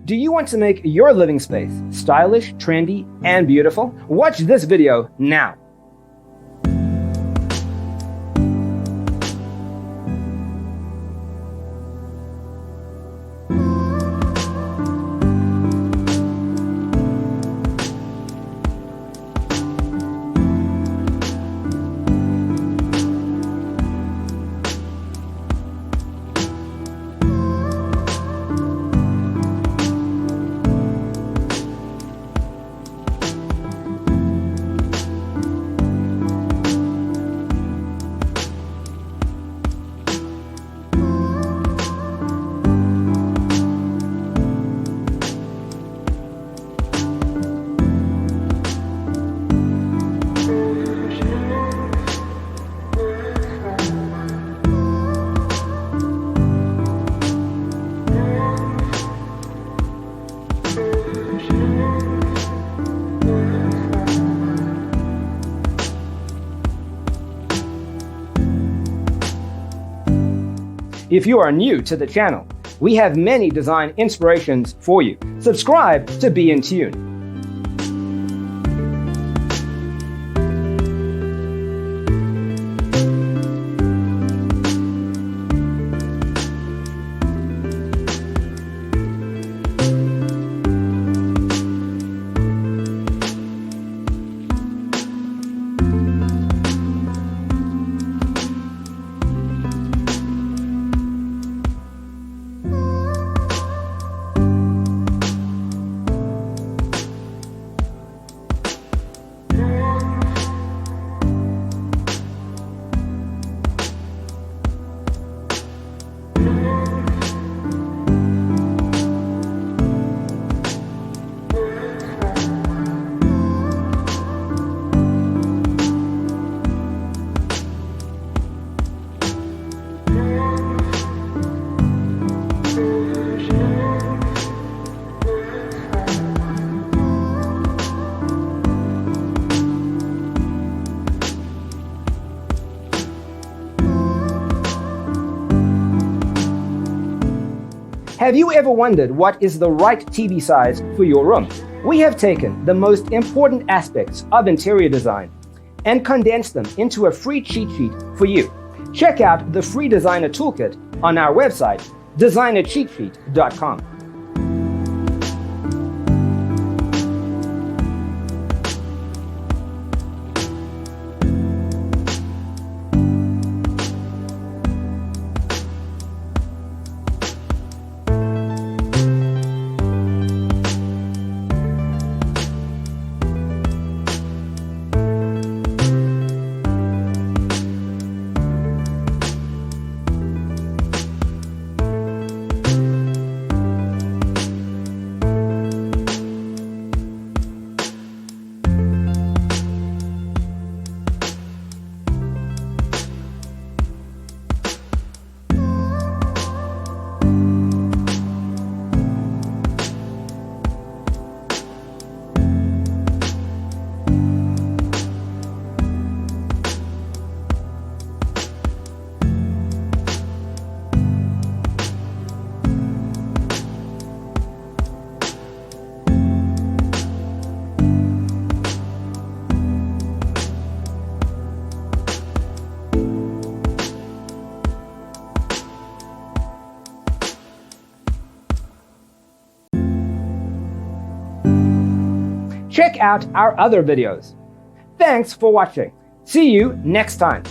Do you want to make your living space stylish, trendy, and beautiful? Watch this video now. If you are new to the channel, we have many design inspirations for you. Subscribe to be in tune. Have you ever wondered what is the right TV size for your room? We have taken the most important aspects of interior design and condensed them into a free cheat sheet for you. Check out the free designer toolkit on our website, designercheatsheet.com. Check out our other videos. Thanks for watching. See you next time.